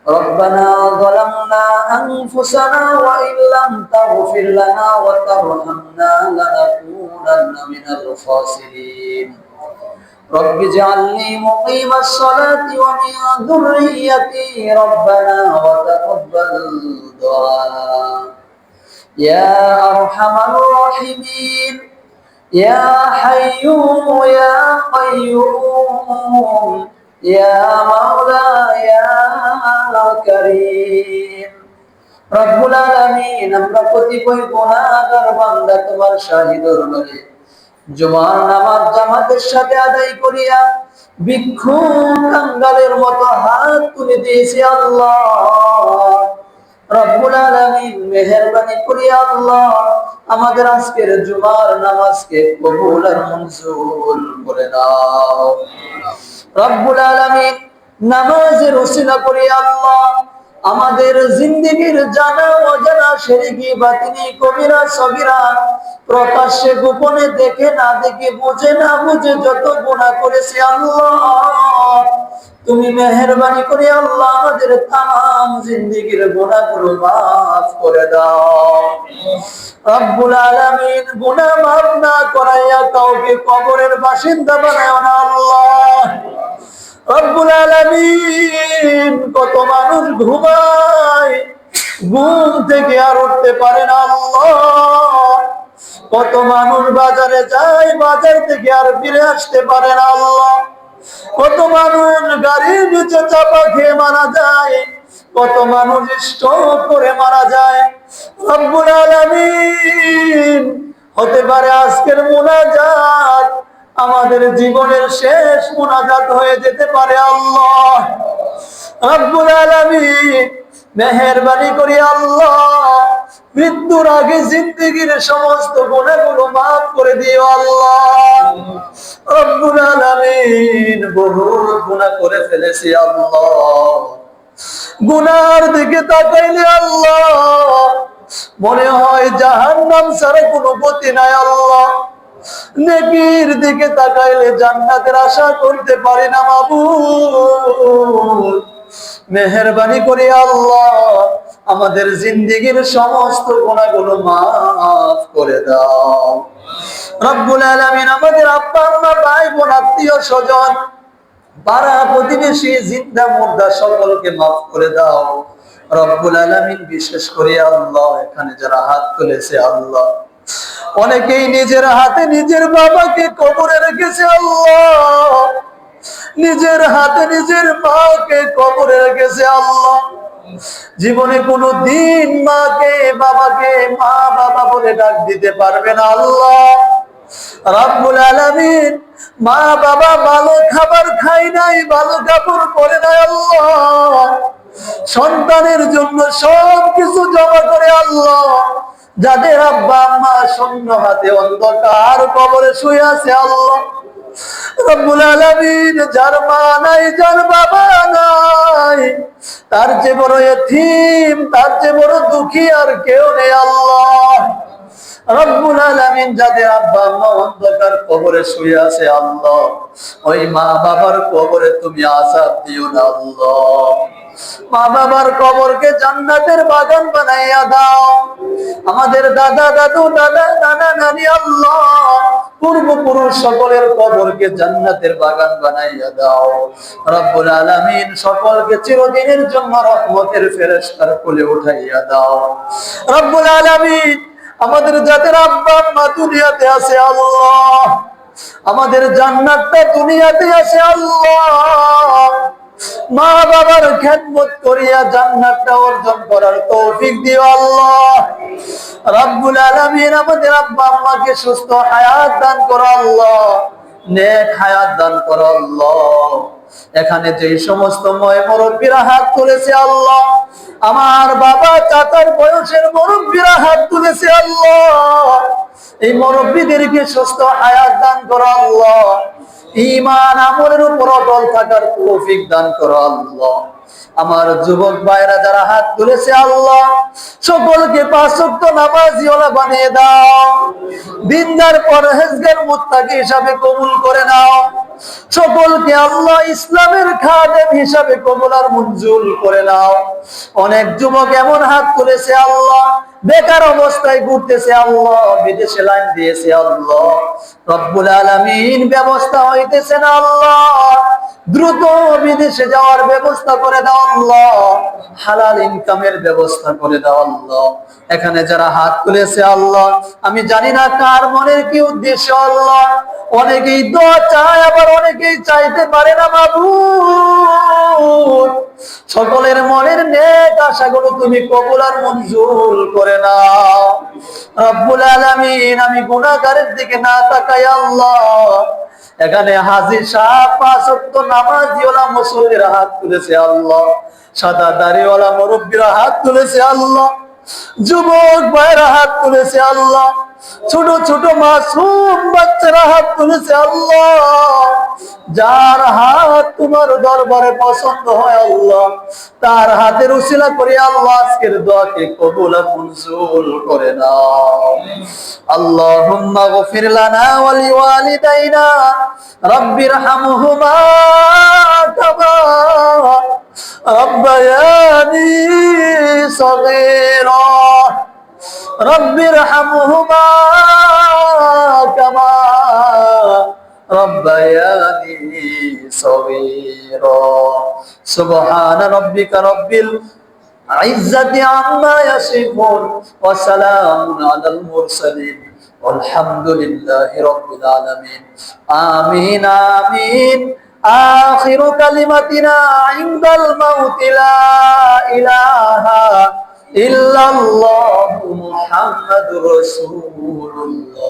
ربنا ظلمنا أنفسنا وإن لم تغفر لنا وترحمنا لنكونن من الخاسرين رب اجعلني مقيم الصلاة ومن ذريتي ربنا وتقبل دعاء يا أرحم الراحمين يا حي يا قيوم يا مولا يا كريم رب العالمين আমরা কতিপয় গুনাহগার বান্দা তোমার শাহী দরবারে জুমার নামাজ জামাতের সাথে আদায় করিয়া ভিক্ষুক কাঙ্গালের মতো হাত তুলে দিয়েছি আল্লাহ রব্বুল আলামিন মেহেরবানি করে আল্লাহ আমাদের আজকের জুমার নামাজকে কবুল আর মঞ্জুর করে দাও রব্বুল আলামিন নামাজের ওসিলা করে আল্লাহ আমাদের জিন্দেগীর জানা অজানা শিরকি বাতিনি কবিরা সগীরা প্রকাশ্যে গোপনে দেখে না দেখে বুঝে না বুঝে যত গুনাহ করেছি আল্লাহ তুমি মেহেরবানি করে আল্লাহ আমাদের तमाम জিন্দেগীর গুনাহগুলো maaf করে দাও রব্বুল আলামিন গুনাহ maaf না করাইয়া কাউকে কবরের বাসিন্দা বানাও না আল্লাহ রব্বুল আলামিন কত মানুষ ঘুমায় ঘুম থেকে আর উঠতে পারে না আল্লাহ কত মানুষ বাজারে যায় বাজার থেকে আর ফিরে আসতে পারে না আল্লাহ কত মানুষ গাড়ির নিচে চাপা খেয়ে মারা যায় কত মানুষ স্ট্রোক করে মারা যায় রব্বুল আলামিন হতে পারে আজকের মুনাজাত আমাদের জীবনের শেষ মুনাজাত হয়ে যেতে পারে আল্লাহ রব্বুল আলামিন মেহেরবানি করে আল্লাহ মৃত্যুর আগে জিন্দেগীর সমস্ত গুনাহগুলো maaf করে দিও আল্লাহ রব্বুল আলামিন বহুত গুনাহ করে ফেলেছি আল্লাহ গুনার দিকে তাকাইলে আল্লাহ মনে হয় জাহান্নাম ছাড়া কোনো গতি নাই আল্লাহ নেকির দিকে তাকাইলে জান্নাতের আশা করতে পারি না মাবুদ মেহেরবানি করে আল্লাহ আমাদের জিন্দেগীর সমস্ত গুনাহগুলো maaf করে দাও রব্বুল আলামিন আমাদের আব্বা আম্মা ভাই বোন আত্মীয় স্বজন পাড়া প্রতিবেশী জিন্দা মুর্দা সকলকে maaf করে দাও রব্বুল আলামিন বিশেষ করে আল্লাহ এখানে যারা হাত তুলেছে আল্লাহ অনেকেই নিজের হাতে নিজের বাবাকে কবরে রেখেছে আল্লাহ নিজের হাতে নিজের মাকে কবরে রেখেছে আল্লাহ জীবনে কোনো দিন মাকে বাবাকে মা বাবা বলে ডাক দিতে পারবে না আল্লাহ রব্বুল আলামিন মা বাবা ভালো খাবার খায় নাই ভালো কাপড় পরে নাই আল্লাহ সন্তানের জন্য সব কিছু জমা করে আল্লাহ যাদের আব্বা আম্মা শূন্য হাতে অন্ধকার কবরে শুয়ে আছে আল্লাহ রব্বুল আলামিন যার মা নাই যার বাবা নাই তার যে বড় এতিম তার যে বড় দুঃখী আর কেউ নেই আল্লাহ রব্বুল আলামিন যাদের আব্বা আম্মা অন্ধকার কবরে শুয়ে আছে আল্লাহ ওই মা বাবার কবরে তুমি আযাব দিও না আল্লাহ মা বাবার কবরকে জান্নাতের বাগান বানাইয়া দাও আমাদের দাদা দাদু দাদা নানা নানি আল্লাহ পূর্বপুরুষ সকলের কবরকে জান্নাতের বাগান বানাইয়া দাও রব্বুল আলামিন সকলকে চিরদিনের জন্য রহমতের ফেরেশতার কোলে উঠাইয়া দাও রব্বুল আলামিন আমাদের যাদের আব্বা আম্মা দুনিয়াতে আছে আল্লাহ আমাদের জান্নাতটা দুনিয়াতে আছে আল্লাহ মা বাবার খেদমত করিয়া জান্নাতটা অর্জন করার তৌফিক দিও আল্লাহ রব্বুল আলামিন আমাদের আব্বা আম্মাকে সুস্থ হায়াত দান করো আল্লাহ নেক হায়াত দান করো আল্লাহ এখানে যে সমস্ত মুরব্বিরা হাত তুলেছে আল্লাহ আমার বাবা চাচার বয়সের মুরব্বিরা হাত তুলেছে আল্লাহ এই মুরব্বিদেরকে সুস্থ হায়াত দান করো আল্লাহ ঈমান আমলের উপর অটল থাকার তৌফিক দান করো আল্লাহ আমার যুবক ভাইরা যারা হাত তুলেছে আল্লাহ সকলকে পাঁচ ওয়াক্ত নামাজিওয়ালা বানিয়ে দাও দিনদার পরহেজগার মুত্তাকি হিসাবে কবুল করে নাও সকলকে আল্লাহ ইসলামের খাদেম হিসাবে কবুল আর মঞ্জুর করে নাও। অনেক যুবক এমন হাত তুলেছে আল্লাহ, বেকার অবস্থায় ঘুরতেছে আল্লাহ, বিদেশে লাইন দিয়েছে আল্লাহ, রব্বুল আলামিন ব্যবস্থা হইতেছে না আল্লাহ, দ্রুত বিদেশে যাওয়ার ব্যবস্থা করে দাও আল্লাহ, হালাল ইনকামের ব্যবস্থা করে দাও আল্লাহ। এখানে যারা হাত তুলেছে আল্লাহ, আমি জানি না কার মনের কি উদ্দেশ্য আল্লাহ, অনেকেই দোয়া চায়, আবার অনেকেই চাইতে পারে না মাবুদ। সকলের মনের নেক আশাগুলো তুমি কবুল আর মঞ্জুর করে নাও রব্বুল আলামিন। আমি গুনাহগারের দিকে না তাকাই আল্লাহ, এখানে হাজী সাহেব 5 ওয়াক্ত নামাজিওয়ালা মুসল্লিরা হাত তুলেছে আল্লাহ, সাদা দাড়িওয়ালা মুরব্বীরা হাত তুলেছে আল্লাহ, যুবক ভাইরা হাত তুলেছে আল্লাহ, ছোট ছোট মাসুম বাচ্চারা হাত তুলেছে আল্লাহ। যার হাত তোমার দরবারে পছন্দ হয় আল্লাহ, তার হাতের উসিলা করে আল্লাহ আজকের দোয়াকে কবুল আর মঞ্জুর করে নাও। আল্লাহুম্মা গফির লানা ওয়া লিওয়ালিদাইনা রাব্বিরহামহুমা কামা রাব্বায়ানি সগীরা রাব্বিরহামহুমা কামা রাব্বায়ানি সগীরা। সুবহানা রাব্বিকা রাব্বিল ইজ্জাতি আম্মা ইয়াসিফুন ওয়া সালামুন আলাল মুরসালিন আলহামদুলিল্লাহি রাব্বিল আলামিন। আমিন আমিন। আখিরু কালিমাতিনা ইনদাল মাউতি লা ইলাহা ইল্লাল্লাহু মুহাম্মাদুর রাসূলুল্লাহ।